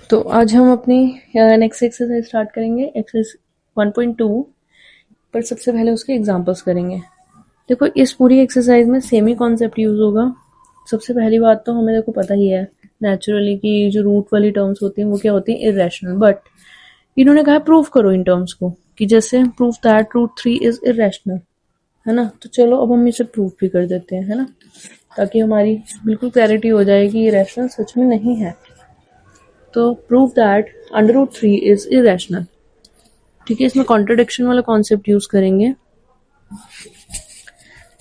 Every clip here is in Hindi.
तो आज हम अपनी नेक्स्ट एक्सरसाइज स्टार्ट करेंगे एक्सरसाइज 1.2 पर सबसे पहले उसके एग्जांपल्स करेंगे। देखो इस पूरी एक्सरसाइज में सेम ही कॉन्सेप्ट यूज होगा। सबसे पहली बात तो हमें देखो पता ही है नेचुरली कि जो रूट वाली टर्म्स होती हैं वो क्या होती हैं, इरेशनल। बट इन्होंने कहा प्रूव करो इन टर्म्स को, कि जैसे prove that root 3 is irrational, है ना। तो चलो अब हम इसे प्रूव भी कर देते हैं, है ना, ताकि हमारी बिल्कुल क्लैरिटी हो जाए कि इरेशनल सच में नहीं है। तो prove that under root 3 is irrational. ठीक है, इसमें कॉन्ट्रडिक्शन वाला कॉन्सेप्ट यूज करेंगे।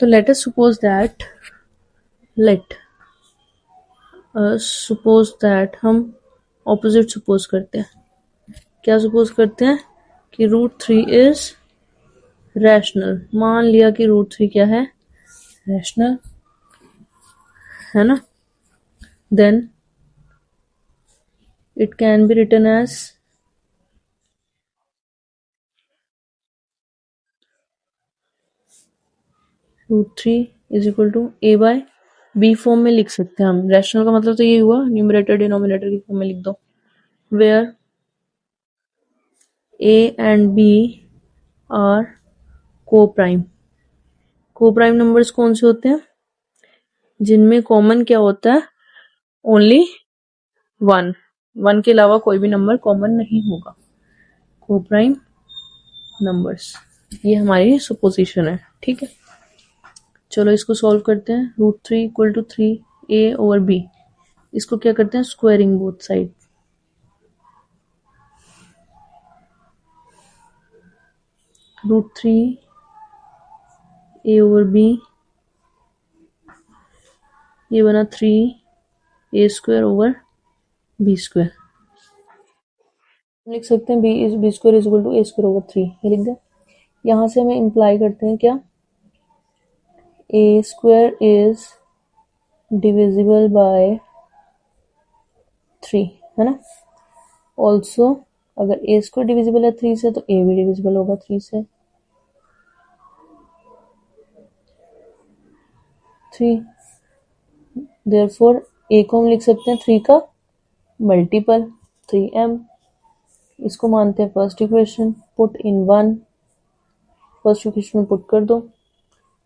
तो लेट अस सपोज दैट हम ऑपोजिट सपोज करते हैं। क्या सपोज करते हैं कि रूट 3 इज रैशनल। मान लिया कि रूट 3 क्या है, रैशनल, है ना। Then it can be written as root 3 is equal to a by b form में लिख सकते हैं हम। रैशनल का मतलब तो ये हुआ न्यूमरेटर डिनोमिनेटर की फॉर्म में लिख दो, where a and b are coprime. Coprime numbers कौन से होते हैं, जिनमें कॉमन क्या होता है, ओनली वन के अलावा कोई भी नंबर कॉमन नहीं होगा। को प्राइम नंबर्स, ये हमारी सुपोजिशन है। ठीक है, चलो इसको सॉल्व करते हैं। Root 3 equal to 3a over b, इसको क्या करते हैं, squaring both side. Root 3a over b, ये बना 3a square over b square. लिख सकते हैं b square is equal to a square over 3, ये लिख दें। यहां से हमें इंप्लाई करते हैं क्या, a square is divisible by 3, है ना। ऑल्सो अगर a स्क्वायर डिविजिबल है 3 से तो a भी डिविजिबल होगा 3 से। 3 देयरफॉर a को हम लिख सकते हैं 3 का मल्टीपल 3m। इसको मानते हैं first equation, put in 1, first equation में पुट कर दो।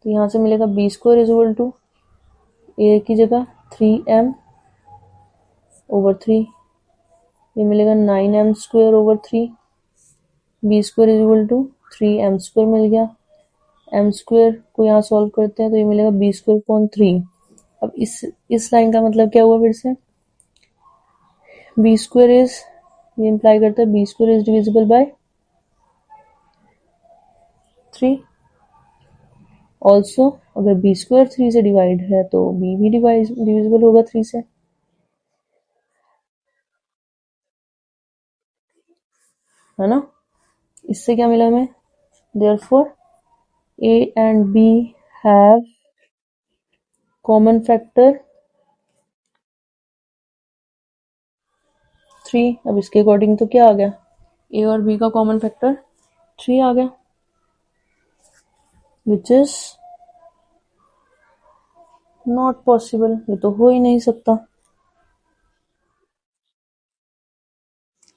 तो यहाँ से मिलेगा b square is equal to a की जगह 3m ओवर 3, ये मिलेगा 9m square over 3। b square is equal to 3m square मिल गया। m स्क्वायर को यहाँ सॉल्व करते हैं तो ये मिलेगा b स्क्वायर अपॉन 3। अब इस लाइन का मतलब क्या हुआ, फिर से b स्क्वायर इज, ये इंप्लाई करता है b square is divisible by 3। Also अगर b स्क्वायर 3 से डिवाइड है तो b भी डिविजिबल होगा 3 से, है ना। इससे क्या मिला हमें, therefore a and b have common factor 3। अब इसके अकॉर्डिंग तो क्या आ गया, a और b का कॉमन फैक्टर 3 आ गया, विच इज नॉट पॉसिबल, ये तो हो ही नहीं सकता।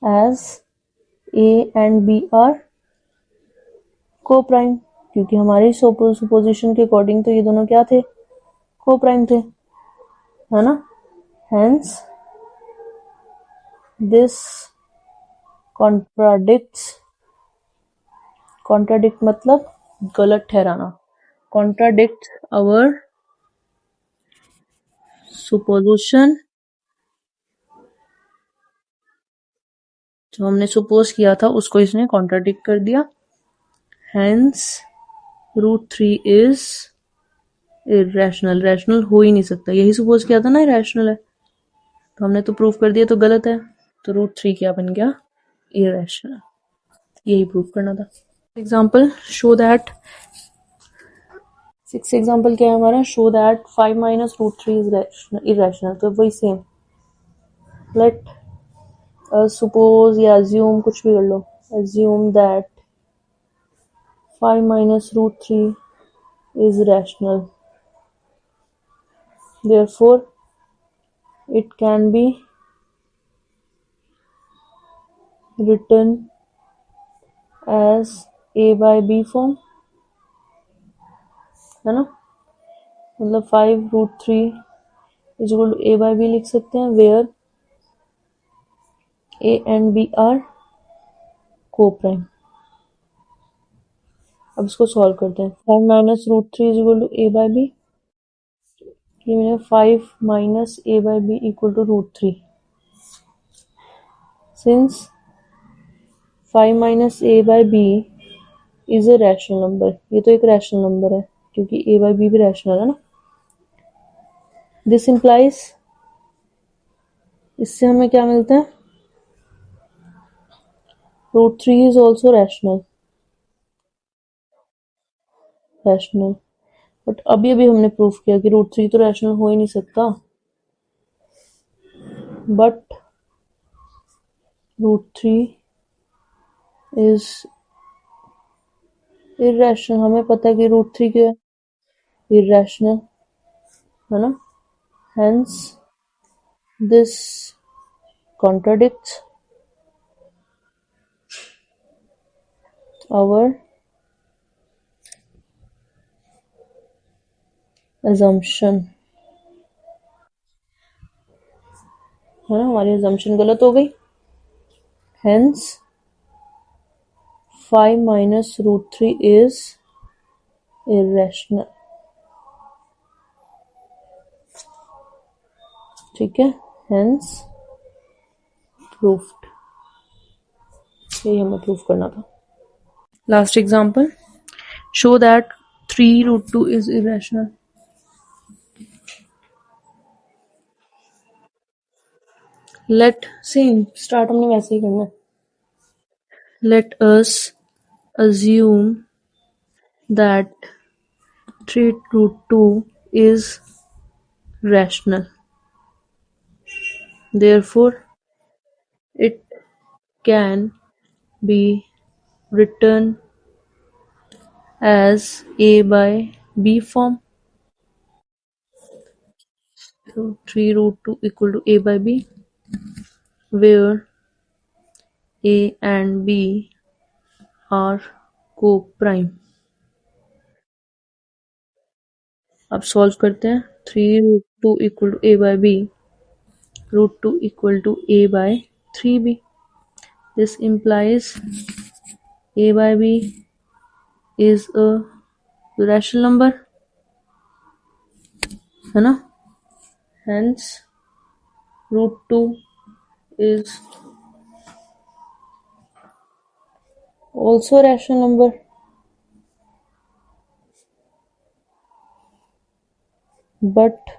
As a and b are coprime, क्योंकि हमारी सुपोजिशन के अकॉर्डिंग तो ये दोनों क्या थे, को प्राइम थे, है ना। हेंस दिस कॉन्ट्राडिक्ट मतलब गलत ठहराना, कॉन्ट्राडिक्ट आवर सुपोजिशन। जो हमने सपोज किया था उसको इसने कॉन्ट्राडिक्ट कर दिया। Hence root 3 is irrational, rational हो ही नहीं सकता, यही सपोज किया था ना इरेशनल है, तो हमने तो प्रूफ कर दिया तो गलत है। तो रूट 3 क्या बन गया, इरेशनल, यही प्रूफ करना था। एग्जाम्पल शो दैट, 6 एग्जाम्पल क्या है हमारा, show that 5 minus root 3 is irrational. तो वही सेम, लेट सपोज या अज्यूम, कुछ भी कर लो, assume that 5 minus root 3 is rational. Therefore, it can be written as a by b form, है ना, मतलब 5√3 is equal to a by b लिख सकते हैं, where a and b are coprime. अब इसको सॉल्व करते हैं। 5 minus √3 is equal to a by b, ये मैंने 5 minus a by b equal to √3। Since 5 minus a by b is a rational number, ये तो एक रैशनल नंबर है क्योंकि a by b भी रैशनल है ना। दिस इम्प्लाइज, इससे हमें क्या मिलता है, √3 इज ऑल्सो रैशनल। बट अभी अभी हमने प्रूफ किया कि √3 तो रैशनल हो ही नहीं सकता, बट √3 इज इरेशनल। हमें पता है कि √3 क्या है, इरेशनल, है ना। Hence this contradicts our assumption, है ना, हमारी assumption गलत हो गई। हेंस 5 माइनस √3 इज irrational, ठीक है, हेंस प्रूफ्ड, यही हमें प्रूफ करना था। Last example, show that 3√2 is irrational। Let, same start हमने वैसे ही करना है। Let us assume that 3√2 is rational, therefore it can be written as a by b form। So 3√2 equal to a by b, where a and b are co-prime। अब सॉल्व करते हैं। 3√2 equal to a by b, √2 equal to a by 3b। This implies a by b is a rational number, है ना। Hence √2 is also a rational number। But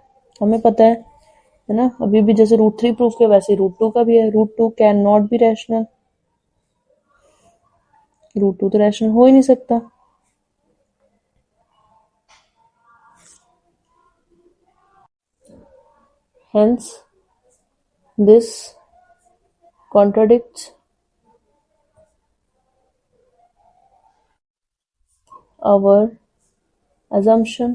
हमें पता है ना, अभी भी जैसे √3 प्रूफ किया वैसे √2 का भी है। √2 कैन नॉट बी रैशनल, √2 तो रैशनल हो ही नहीं सकता। Hence this contradicts our assumption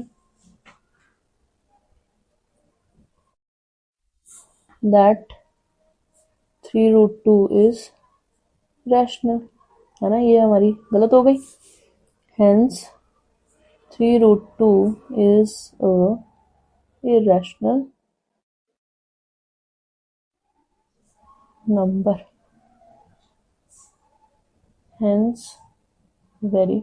that 3√2 is rational, है ना, ये हमारी गलत हो गई। Hence 3√2 is a irrational number, hence very